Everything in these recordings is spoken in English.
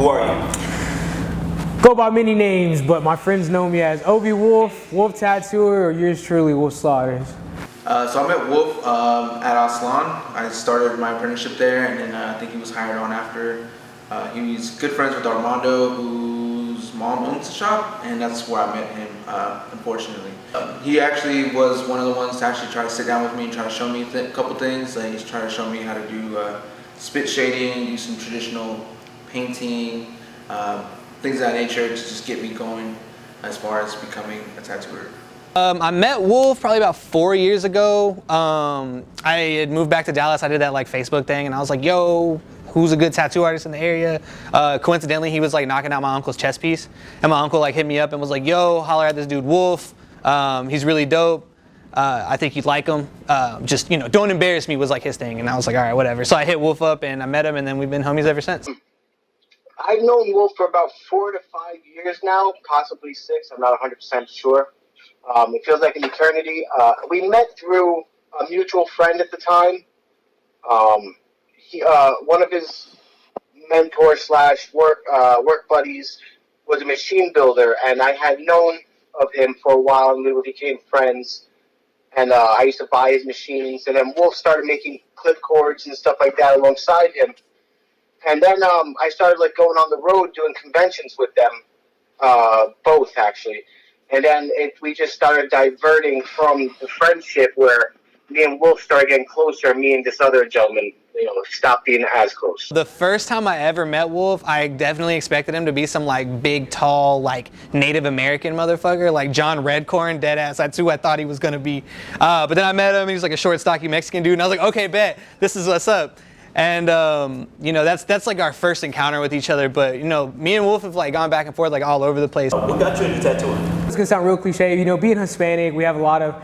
Who are you? Go by many names, but my friends know me as AKA Wolf, Wolf Tattooer, or yours truly, Wolf Slaughters. So I met Wolf at Aslan. I started my apprenticeship there, and then I think he was hired on after. He's good friends with Armando, whose mom owns the shop, and that's where I met him, unfortunately. He actually was one of the ones to actually try to sit down with me and try to show me a couple things. Like, he's trying to show me how to do spit shading, do some traditional painting, things of that nature to just get me going as far as becoming a tattooer. I met Wolf probably about 4 years ago. I had moved back to Dallas. I did that like Facebook thing, and I was like, yo, who's a good tattoo artist in the area? Coincidentally, he was like knocking out my uncle's chest piece, and my uncle like hit me up and was like, yo, holler at this dude Wolf. He's really dope. I think you'd like him. Just, you know, don't embarrass me was like his thing, and I was like, all right, whatever. So I hit Wolf up and I met him, and then we've been homies ever since. I've known Wolf for about 4 to 5 years now, possibly 6. I'm not 100% sure. It feels like an eternity. We met through a mutual friend at the time. One of his mentors slash work buddies was a machine builder, and I had known of him for a while, and we became friends. And I used to buy his machines, and then Wolf started making clip cords and stuff like that alongside him. And then I started like going on the road doing conventions with them, both actually. And then we just started diverting from the friendship where me and Wolf started getting closer. Me and this other gentleman, you know, stopped being as close. The first time I ever met Wolf, I definitely expected him to be some like big, tall, like Native American motherfucker, like John Redcorn, dead ass. That's who I thought he was gonna be. But then I met him, and he was like a short, stocky Mexican dude, and I was like, okay, bet, this is what's up. And you know, that's like our first encounter with each other. But you know, me and Wolf have like gone back and forth like all over the place. What got you into tattooing? It's gonna sound real cliche, you know, being Hispanic, we have a lot of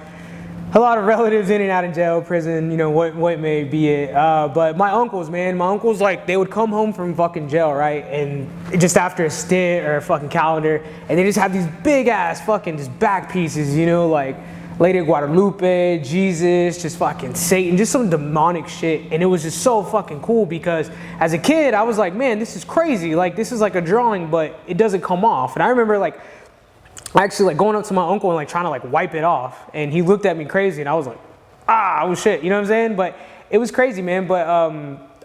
relatives in and out of jail, prison, you know, what may be it. But my uncles, like, they would come home from fucking jail, right? And just after a stint or a fucking calendar, and they just have these big ass fucking just back pieces, you know, like Lady Guadalupe, Jesus, just fucking Satan, just some demonic shit. And it was just so fucking cool because as a kid, I was like, man, this is crazy. Like, this is like a drawing, but it doesn't come off. And I remember like, actually like going up to my uncle and like trying to like wipe it off. And he looked at me crazy and I was like, oh shit, you know what I'm saying? But it was crazy, man. But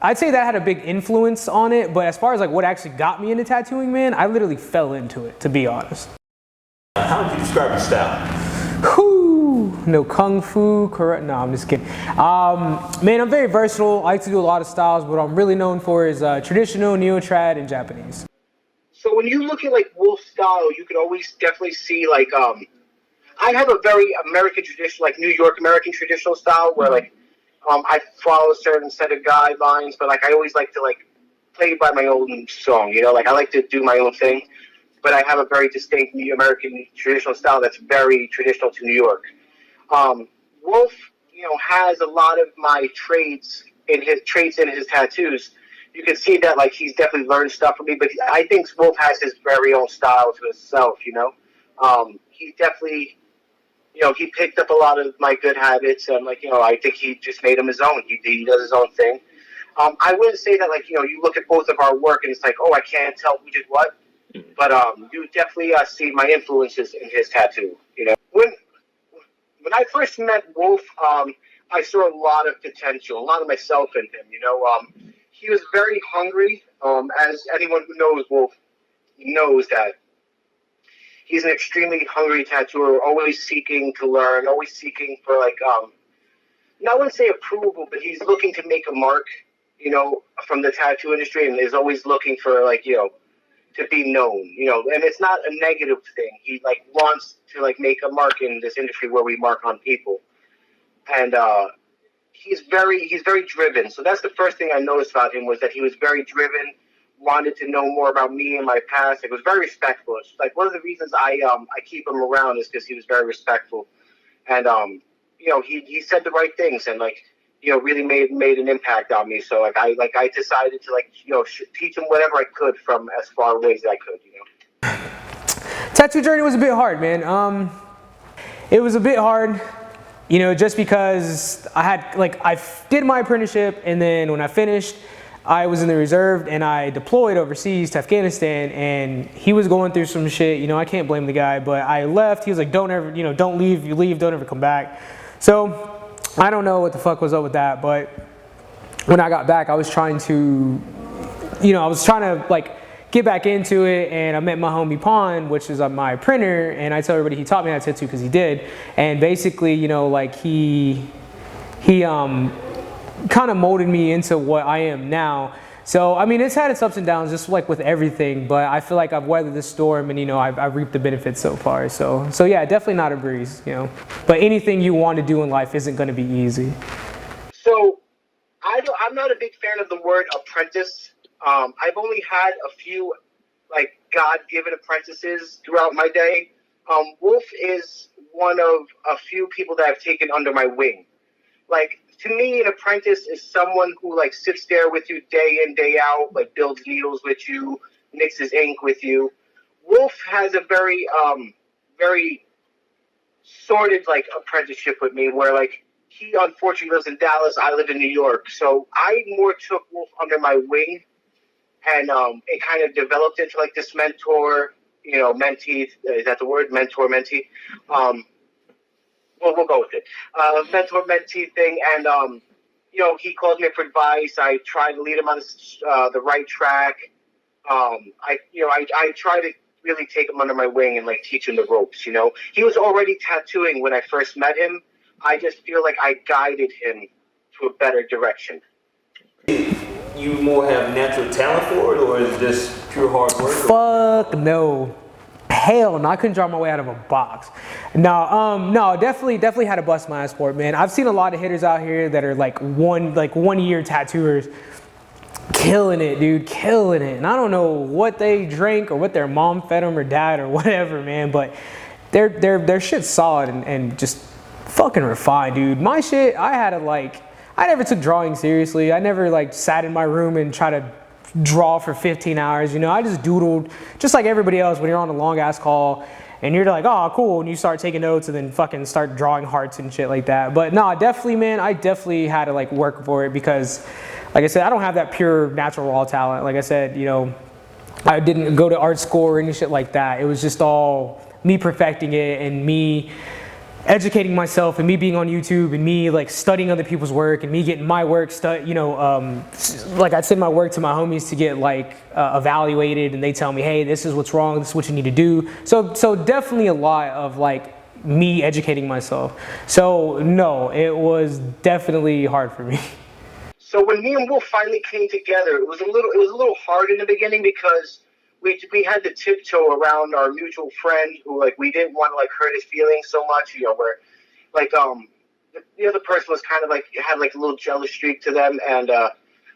I'd say that had a big influence on it. But as far as like what actually got me into tattooing, man, I literally fell into it, to be honest. How would you describe your style? Whew, no kung fu, correct? No, I'm just kidding. Man, I'm very versatile. I like to do a lot of styles, but what I'm really known for is traditional, neo-trad, and Japanese. So when you look at like Wolf's style, you can always definitely see like I have a very American traditional, like New York American traditional style where like I follow a certain set of guidelines, but like I always like to like play by my own song, you know, like I like to do my own thing. But I have a very distinct American traditional style that's very traditional to New York. Wolf, you know, has a lot of my traits in his tattoos. You can see that like he's definitely learned stuff from me, but I think Wolf has his very own style to himself, you know. He definitely, you know, he picked up a lot of my good habits, and like, you know, I think he just made them his own. He does his own thing. I wouldn't say that like, you know, you look at both of our work and it's like, oh, I can't tell who did what. But you definitely see my influences in his tattoo. You know, when I first met Wolf, I saw a lot of potential, a lot of myself in him. You know, he was very hungry. As anyone who knows Wolf knows that he's an extremely hungry tattooer, always seeking to learn, always seeking for like I wouldn't say approval, but he's looking to make a mark. You know, from the tattoo industry, and is always looking for like, you know, to be known, you know, and it's not a negative thing. He like wants to like make a mark in this industry where we mark on people, and he's very driven. So that's the first thing I noticed about him was that he was very driven, wanted to know more about me and my past. It was very respectful. It's like one of the reasons I keep him around is because he was very respectful, and you know, he said the right things and like, you know, really made an impact on me. So like I decided to like, you know, teach him whatever I could from as far away as I could, you know. Tattoo journey was a bit hard, man. It was a bit hard, you know, just because I did my apprenticeship, and then when I finished, I was in the reserve and I deployed overseas to Afghanistan, and he was going through some shit. You know, I can't blame the guy, but I left. He was like, don't ever, you know, don't leave. You leave, don't ever come back. So I don't know what the fuck was up with that, but when I got back, I was trying to, you know, I was trying to like get back into it, and I met my homie Pon, which is my printer, and I tell everybody he taught me how to tattoo because he did, and basically, you know, like he kind of molded me into what I am now. So, I mean, it's had its ups and downs, just like with everything, but I feel like I've weathered the storm, and, you know, I've reaped the benefits so far. So yeah, definitely not a breeze, you know, but anything you want to do in life isn't going to be easy. So I'm not a big fan of the word apprentice. I've only had a few, like, God-given apprentices throughout my day. Wolf is one of a few people that I've taken under my wing. Like, to me, an apprentice is someone who, like, sits there with you day in, day out, like, builds needles with you, mixes ink with you. Wolf has a very, very sorted, like, apprenticeship with me, where, like, he unfortunately lives in Dallas, I live in New York. So I more took Wolf under my wing, and it kind of developed into, like, this mentor, you know, mentee, is that the word? Mentor, mentee? Well, we'll go with it. Mentor-mentee thing, and you know, he calls me for advice. I try to lead him on the right track. I try to really take him under my wing and like teach him the ropes. You know, he was already tattooing when I first met him. I just feel like I guided him to a better direction. You more have natural talent for it, or is it just pure hard work? Fuck no. Hell no, I couldn't draw my way out of a box. No, definitely had to bust my ass for it, man. I've seen a lot of hitters out here that are like 1 year tattooers, killing it, dude, killing it. And I don't know what they drank or what their mom fed them or dad or whatever, man, but their shit's solid and just fucking refined, dude. My shit, I never took drawing seriously. I never like sat in my room and tried to draw for 15 hours, you know. I just doodled just like everybody else when you're on a long ass call and you're like, oh cool, and you start taking notes and then fucking start drawing hearts and shit like that. But no, definitely, man, I definitely had to like work for it because, like I said, I don't have that pure natural raw talent. Like I said, you know, I didn't go to art school or any shit like that. It was just all me perfecting it and me educating myself and me being on YouTube and me like studying other people's work and me getting my work, like I'd send my work to my homies to get like evaluated, and they tell me, hey, this is what's wrong, this is what you need to do. So definitely a lot of like me educating myself. So no, it was definitely hard for me. So when me and Wolf finally came together, it was a little hard in the beginning because we had to tiptoe around our mutual friend who, like, we didn't want to, like, hurt his feelings so much, you know, where, like, the other person was kind of, like, had, like, a little jealous streak to them and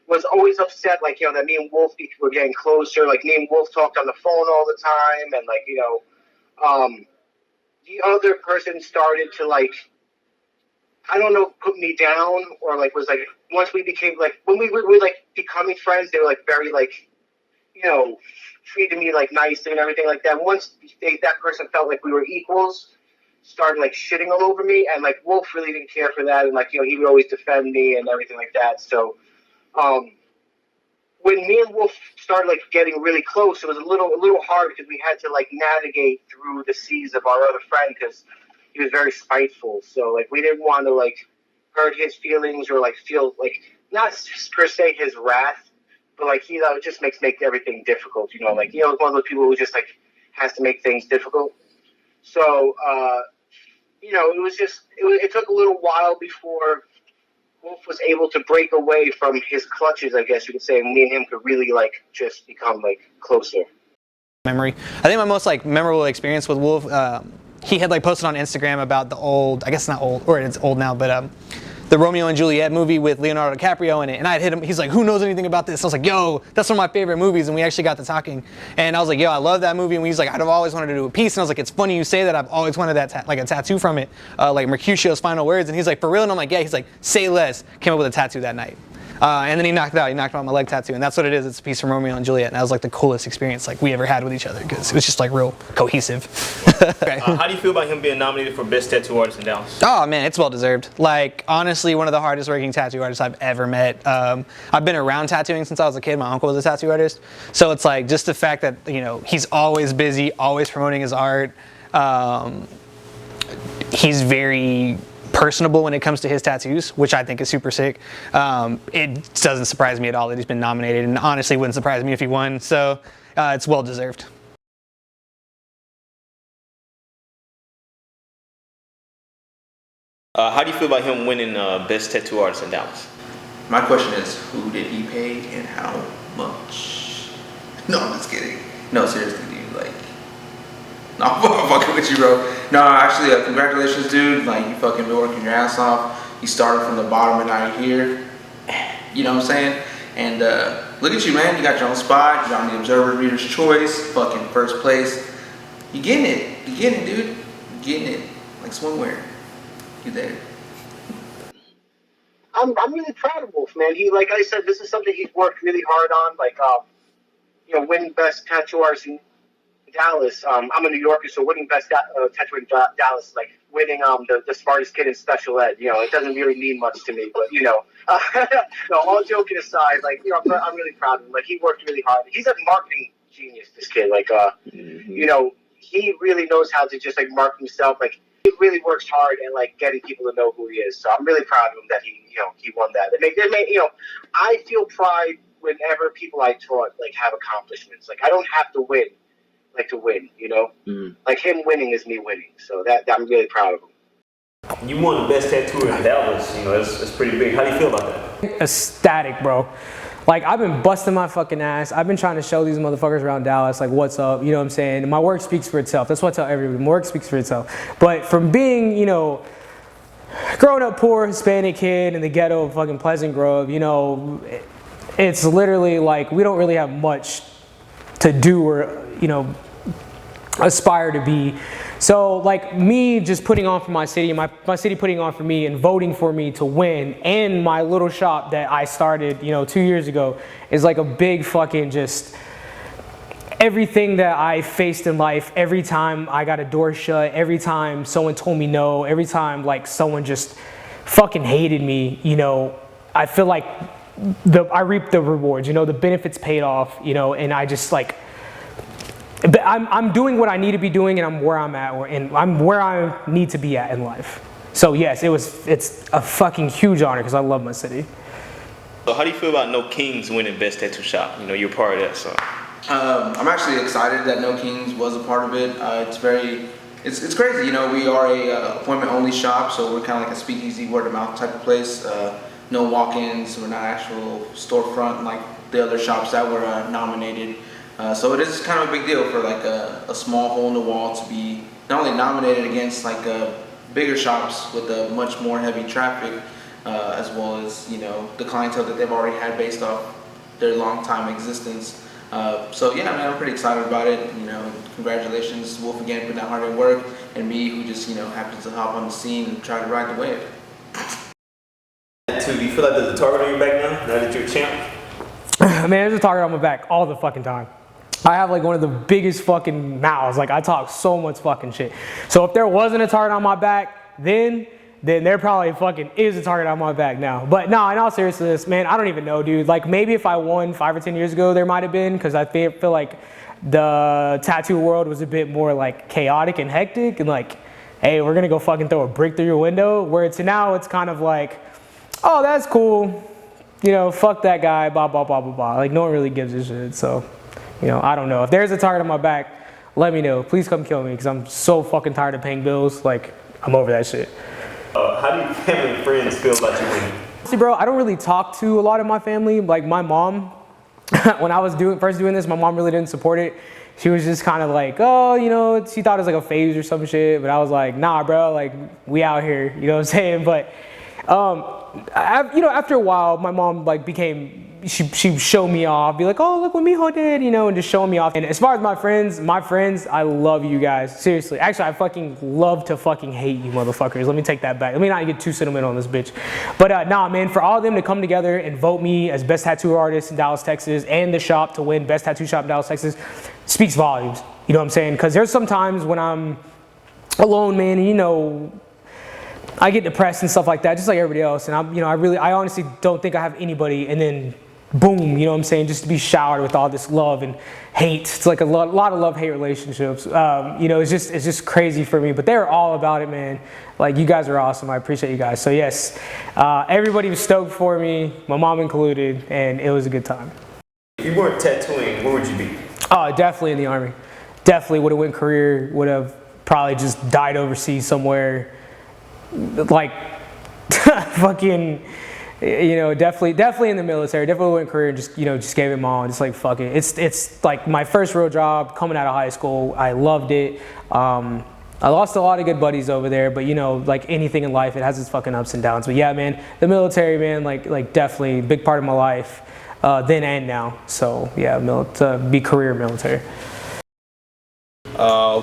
was always upset, like, you know, that me and Wolf were getting closer. Like, me and Wolf talked on the phone all the time, and, like, you know, the other person started to, like, I don't know, put me down, or, like, was, like, once we became, like, when we were, like, becoming friends, they were, like, very, like, you know, treated me like nicely and everything like that. Once that person felt like we were equals, started like shitting all over me, and like Wolf really didn't care for that, and like, you know, he would always defend me and everything like that. So when me and Wolf started like getting really close, it was a little hard because we had to like navigate through the seas of our other friend because he was very spiteful. So like we didn't want to like hurt his feelings or like feel like not per se his wrath. But, like, you know, it just makes everything difficult, you know. Like, you know, one of those people who just, like, has to make things difficult. So, you know, it took a little while before Wolf was able to break away from his clutches, I guess you could say. And me and him could really, like, just become, like, closer. Memory. I think my most, like, memorable experience with Wolf, he had, like, posted on Instagram about the old, I guess it's not old, or it's old now, but, the Romeo and Juliet movie with Leonardo DiCaprio in it, and I had hit him. He's like, who knows anything about this? I was like, yo, that's one of my favorite movies, and we actually got to talking, and I was like, yo, I love that movie, and he's like, I've always wanted to do a piece, and I was like, it's funny you say that. I've always wanted that like a tattoo from it, like Mercutio's final words, and he's like, for real? And I'm like, yeah. He's like, say less. Came up with a tattoo that night. And then he knocked it out. He knocked out my leg tattoo, and that's what it is. It's a piece from Romeo and Juliet, and that was like the coolest experience like we ever had with each other because it was just like real cohesive. Okay. How do you feel about him being nominated for Best Tattoo Artist in Dallas? Oh man, it's well deserved. Like honestly, one of the hardest working tattoo artists I've ever met. I've been around tattooing since I was a kid. My uncle was a tattoo artist, so it's like just the fact that he's always busy, always promoting his art. He's very personable when it comes to his tattoos, which I think is super sick. It doesn't surprise me at all that he's been nominated, and honestly wouldn't surprise me if he won. So it's well deserved. How do you feel about him winning Best Tattoo Artist in Dallas? My question is, who did he pay and how much? No, I'm just kidding. No, seriously, dude. Like, no, I'm fucking with you, bro. No, actually, congratulations, dude. Like, you fucking been working your ass off. You started from the bottom and now you're here. You know what I'm saying? And look at you, man. You got your own spot. You're on the Observer Reader's Choice. Fucking first place. You getting it. You getting it, dude. You getting it. Like swimwear. You there. I'm really proud of Wolf, man. He, like I said, this is something he's worked really hard on. Like, winning Best Tattoo Artist in Dallas. I'm a New Yorker, so winning Best Tattoo in Dallas is like winning the smartest kid in special ed. It doesn't really mean much to me, but no, all joking aside, like, I'm really proud of him. Like, he worked really hard. He's a marketing genius, this kid. Like, he really knows how to just like market himself. Like, he really works hard and like getting people to know who he is. So I'm really proud of him that he won that. I feel pride whenever people I taught like have accomplishments. Like, I don't have to win, like to win. Like him winning is me winning. So that I'm really proud of him. You won the Best Tattooer in Dallas. That's pretty big. How do you feel about that? Ecstatic, bro. Like, I've been busting my fucking ass. I've been trying to show these motherfuckers around Dallas, like, what's up, you know what I'm saying? And my work speaks for itself. That's what I tell everybody. My work speaks for itself. But from being, growing up poor Hispanic kid in the ghetto of fucking Pleasant Grove, it's literally like we don't really have much to do or, aspire to be. So like me just putting on for my city, my city putting on for me and voting for me to win, and my little shop that I started 2 years ago is like a big fucking just everything that I faced in life. Every time I got a door shut, every time someone told me no, every time like someone just fucking hated me, I feel like I reaped the rewards, the benefits paid off, and I just like, I'm doing what I need to be doing, and I'm where I'm at, and I'm where I need to be at in life. So yes, it's a fucking huge honor because I love my city. So how do you feel about No Kings winning Best Tattoo Shop? You're part of that, so. I'm actually excited that No Kings was a part of it. It's crazy, we are a appointment only shop, so we're kind of like a speakeasy, word of mouth type of place. No walk-ins, we're not actual storefront like the other shops that were nominated. So it is kind of a big deal for like a small hole in the wall to be not only nominated against like bigger shops with a much more heavy traffic, as well as the clientele that they've already had based off their long time existence. So yeah, man, I'm pretty excited about it. Congratulations, Wolf, again, for that hard work, and me, who just happens to hop on the scene and try to ride the wave. Do you feel like there's a target on your back now that you're a champ? Man, there's a target on my back all the fucking time. I have like one of the biggest fucking mouths. Like, I talk so much fucking shit. So if there wasn't a target on my back then there probably fucking is a target on my back now. But no, in all seriousness, man, I don't even know, dude. Like, maybe if I won 5 or 10 years ago, there might have been, because I feel like the tattoo world was a bit more like chaotic and hectic, and like, hey, we're gonna go fucking throw a brick through your window. Where now it's kind of like, oh, that's cool. Fuck that guy, blah, blah, blah, blah, blah. Like, no one really gives a shit. So, I don't know. If there's a target on my back, let me know. Please come kill me, because I'm so fucking tired of paying bills. Like, I'm over that shit. How do your family and friends feel about you winning? See, bro, I don't really talk to a lot of my family. Like, my mom, when I was first doing this, my mom really didn't support it. She was just kind of like, oh, she thought it was like a phase or some shit. But I was like, nah, bro, like, we out here. You know what I'm saying? But, after a while, my mom like became she'd show me off, be like, oh, look what Mijo did, you know, and just showing me off. And as far as my friends, I love you guys. Seriously. Actually, I fucking love to fucking hate you motherfuckers. Let me take that back. Let me not get too sentimental on this bitch. But nah, man, for all of them to come together and vote me as best tattoo artist in Dallas, Texas, and the shop to win best tattoo shop in Dallas, Texas, speaks volumes. You know what I'm saying? Because there's some times when I'm alone, man, and you know, I get depressed and stuff like that, just like everybody else. And I honestly don't think I have anybody. And then, boom, you know what I'm saying? Just to be showered with all this love and hate. It's like a lot of love-hate relationships. You know, it's just crazy for me. But they're all about it, man. Like, you guys are awesome. I appreciate you guys. So yes, everybody was stoked for me, my mom included, and it was a good time. If you weren't tattooing, where would you be? Oh, definitely in the Army. Definitely would have went career. Would have probably just died overseas somewhere. Like fucking, you know, definitely in the military. Definitely went career and just, you know, just gave it my all. Just like fuck it. It's like my first real job coming out of high school. I loved it. I lost a lot of good buddies over there, but you know, like anything in life, it has its fucking ups and downs. But yeah, man, the military, man, like definitely a big part of my life, then and now. So yeah, to be career military.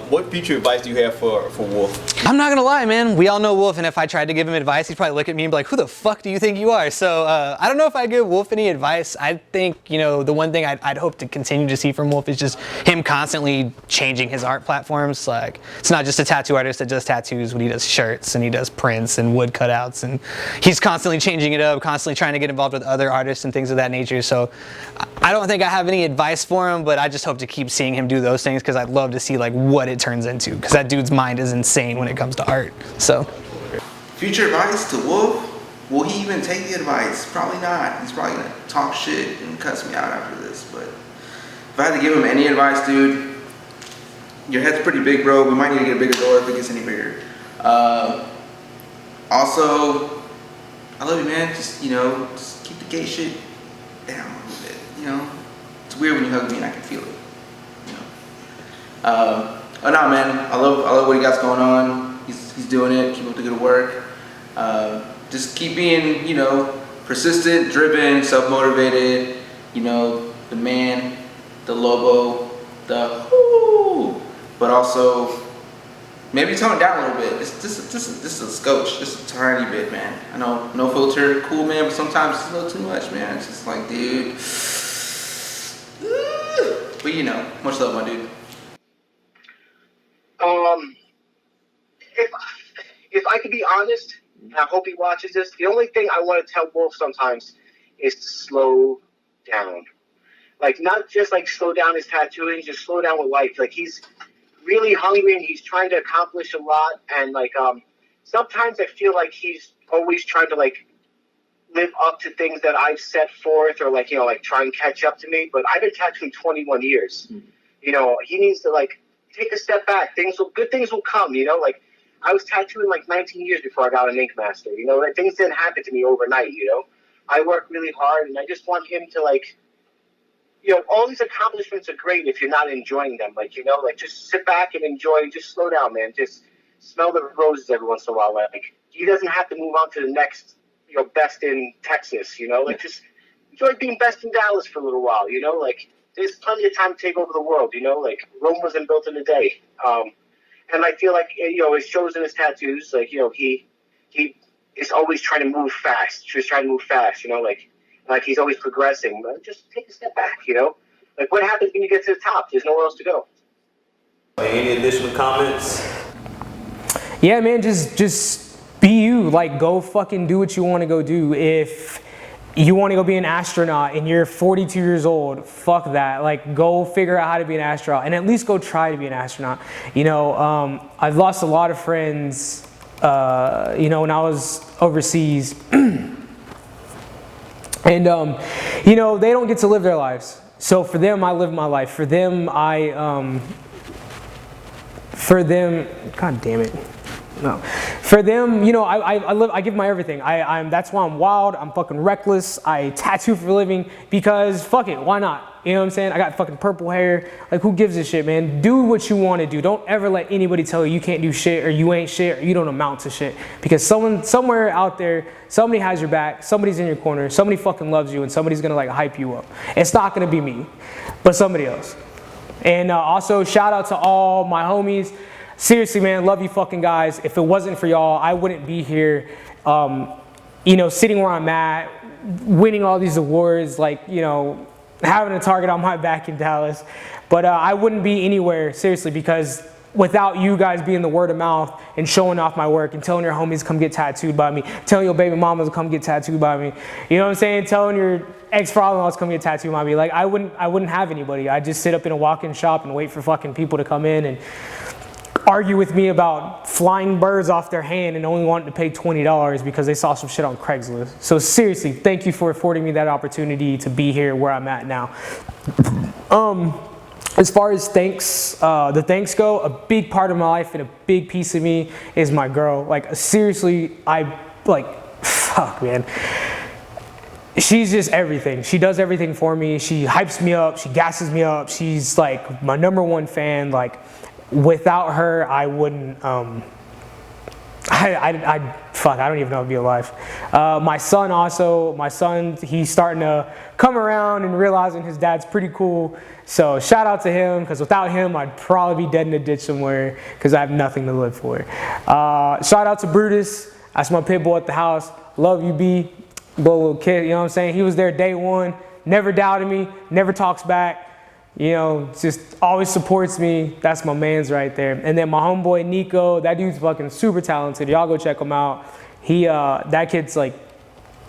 What future advice do you have for Wolf? I'm not gonna lie, man. We all know Wolf, and if I tried to give him advice, he'd probably look at me and be like, who the fuck do you think you are? So I don't know if I'd give Wolf any advice. I think, you know, the one thing I'd hope to continue to see from Wolf is just him constantly changing his art platforms. Like, it's not just a tattoo artist that does tattoos, but he does shirts and he does prints and wood cutouts, and he's constantly changing it up, constantly trying to get involved with other artists and things of that nature. So I don't think I have any advice for him, but I just hope to keep seeing him do those things, because I'd love to see like what it turns into, because that dude's mind is insane when it comes to art. So Future advice to Wolf? Will he even take the advice? Probably not. He's probably gonna talk shit and cuss me out after this. But if I had to give him any advice, dude, your head's pretty big, bro. We might need to get a bigger door if it gets any bigger. Also, I love you, man. Just, you know, just keep the gay shit down a little bit. You know, it's weird when you hug me and I can feel it. You know. Oh no, man, I love what he got going on. He's doing it. Keep up the good work. Just keep being, you know, persistent, driven, self-motivated. You know, the man, the Lobo, the whoo. But also, maybe tone it down a little bit. This is a scotch, just a tiny bit, man. I know, no filter, cool, man, but sometimes it's a little too much, man. It's just like, dude. But you know, much love, my dude. If I could be honest, and I hope he watches this, the only thing I want to tell Wolf sometimes is to slow down. Like, not just like slow down his tattooing, just slow down with life. Like, he's really hungry and he's trying to accomplish a lot. And like, sometimes I feel like he's always trying to like live up to things that I've set forth, or like, you know, like try and catch up to me. But I've been tattooing 21 years. You know, he needs to like take a step back. Good things will come, you know, like I was tattooing like 19 years before I got an ink master, you know, like things didn't happen to me overnight, you know. I work really hard and I just want him to like, you know, all these accomplishments are great if you're not enjoying them. Like, you know, like just sit back and enjoy, just slow down, man. Just smell the roses every once in a while. Like, he doesn't have to move on to the next, you know, best in Texas, you know, like just enjoy being best in Dallas for a little while, you know, like there's plenty of time to take over the world, you know, like Rome wasn't built in a day. And I feel like, you know, it shows in his tattoos, like, you know, he is always trying to move fast, you know, like he's always progressing. Just take a step back, you know, like what happens when you get to the top? There's nowhere else to go. Any additional comments? Yeah, man, just be you. Like, go fucking do what you want to go do. If you want to go be an astronaut and you're 42 years old, fuck that. Like, go figure out how to be an astronaut and at least go try to be an astronaut. You know, I've lost a lot of friends, you know, when I was overseas. And, you know, they don't get to live their lives. So for them, I live my life. For them, God damn it. No. For them, you know, I give my everything. That's why I'm wild. I'm fucking reckless. I tattoo for a living because fuck it, why not? You know what I'm saying? I got fucking purple hair. Like, who gives a shit, man? Do what you want to do. Don't ever let anybody tell you can't do shit or you ain't shit or you don't amount to shit. Because somewhere out there, somebody has your back, somebody's in your corner, somebody fucking loves you, and somebody's gonna like hype you up. It's not gonna be me, but somebody else. And also, shout out to all my homies. Seriously, man, love you fucking guys. If it wasn't for y'all, I wouldn't be here, you know, sitting where I'm at, winning all these awards, like, you know, having a target on my back in Dallas. But I wouldn't be anywhere, seriously, because without you guys being the word of mouth and showing off my work and telling your homies to come get tattooed by me, telling your baby mamas to come get tattooed by me, you know what I'm saying? Telling your ex-father-in-law to come get tattooed by me. Like, I wouldn't have anybody. I'd just sit up in a walk-in shop and wait for fucking people to come in and argue with me about flying birds off their hand and only wanting to pay $20 because they saw some shit on Craigslist. So seriously, thank you for affording me that opportunity to be here where I'm at now. As far as the thanks go, a big part of my life and a big piece of me is my girl. Like, seriously, fuck, man. She's just everything. She does everything for me. She hypes me up. She gasses me up. She's like my number 1 fan. Like, without her, I wouldn't, I don't even know if I'd be alive. My son, he's starting to come around and realizing his dad's pretty cool. So shout out to him, because without him, I'd probably be dead in a ditch somewhere because I have nothing to live for. Shout out to Brutus. That's my pit bull at the house. Love you, B. Little kid, you know what I'm saying? He was there day 1, never doubted me, never talks back. You know, just always supports me. That's my man's right there. And then my homeboy Nico, that dude's fucking super talented. Y'all go check him out. That kid's like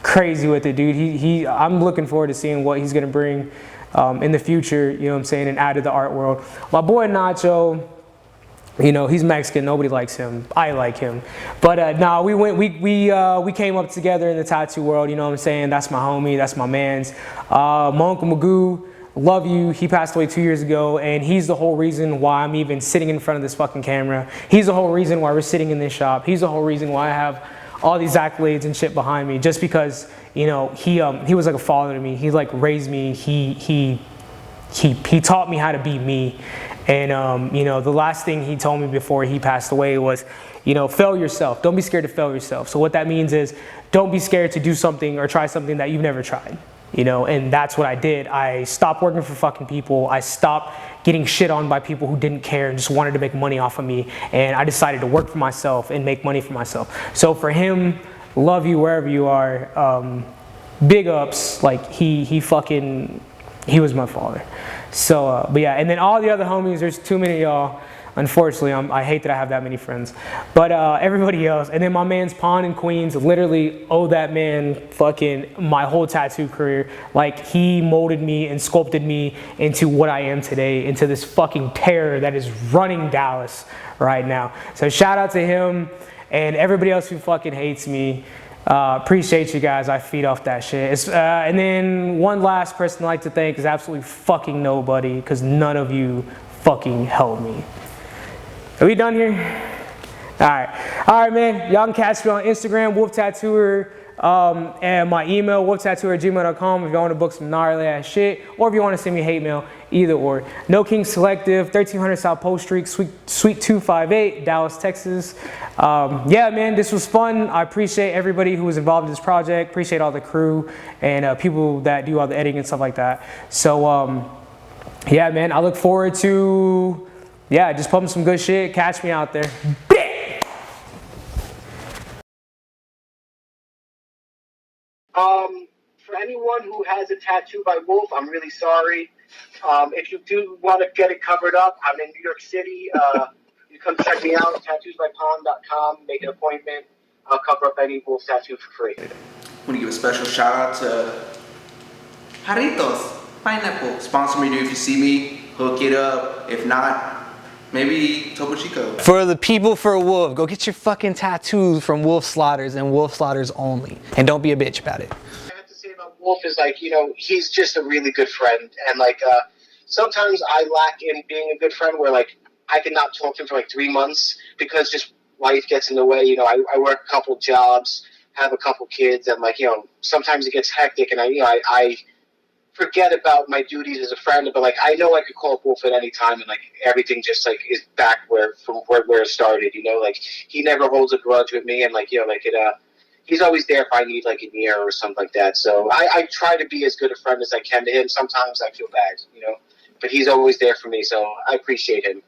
crazy with it, dude. I'm looking forward to seeing what he's gonna bring in the future. You know what I'm saying? And add to the art world. My boy Nacho, you know, he's Mexican. Nobody likes him. I like him. But we came up together in the tattoo world. You know what I'm saying? That's my homie. That's my man's. My Uncle Magoo. Love you. He passed away 2 years ago, and he's the whole reason why I'm even sitting in front of this fucking camera. He's the whole reason why we're sitting in this shop. He's the whole reason why I have all these accolades and shit behind me. Just because, you know, he was like a father to me. He like raised me. He taught me how to be me. And you know, the last thing he told me before he passed away was, you know, fail yourself. Don't be scared to fail yourself. So what that means is, don't be scared to do something or try something that you've never tried. You know, and that's what I did. I stopped working for fucking people. I stopped getting shit on by people who didn't care and just wanted to make money off of me. And I decided to work for myself and make money for myself. So for him, love you wherever you are. Big ups. Like, he was my father. So, but yeah, and then all the other homies, there's too many of y'all. Unfortunately, I hate that I have that many friends. But everybody else, and then my man's Pawn in Queens, literally owe that man fucking my whole tattoo career. Like, he molded me and sculpted me into what I am today, into this fucking terror that is running Dallas right now. So shout out to him and everybody else who fucking hates me. Appreciate you guys. I feed off that shit. And then one last person I'd like to thank is absolutely fucking nobody, because none of you fucking helped me. Are we done here? All right, man. Y'all can catch me on Instagram, Wolf Tattooer, and my email, wolftattooer@gmail.com if y'all want to book some gnarly ass shit, or if you want to send me hate mail, either or. No King Selective, 1300 South Post Street, Suite 258, Dallas, Texas. Yeah, man, this was fun. I appreciate everybody who was involved in this project. Appreciate all the crew and people that do all the editing and stuff like that. So, yeah, man, I look forward to, just pumping some good shit. Catch me out there. For anyone who has a tattoo by Wolf, I'm really sorry. If you do want to get it covered up, I'm in New York City. You come check me out, tattoosbypalm.com, make an appointment. I'll cover up any Wolf tattoo for free. I want to give a special shout out to Jarritos Pineapple. Sponsor me, dude. If you see me, hook it up. If not, maybe Topo Chico. For the people for Wolf, go get your fucking tattoos from Wolf Slaughters and Wolf Slaughters only. And don't be a bitch about it. I have to say about Wolf is, like, you know, he's just a really good friend. And, like, sometimes I lack in being a good friend where, like, I could not talk to him for, like, 3 months because just life gets in the way. You know, I work a couple jobs, have a couple kids, and like, you know, sometimes it gets hectic, and I forget about my duties as a friend. But like, I know I could call Wolf at any time, and like everything just like is back from where it started. You know, like he never holds a grudge with me, and like, you know, like it. He's always there if I need like an ear or something like that. So I try to be as good a friend as I can to him. Sometimes I feel bad, you know, but he's always there for me. So I appreciate him.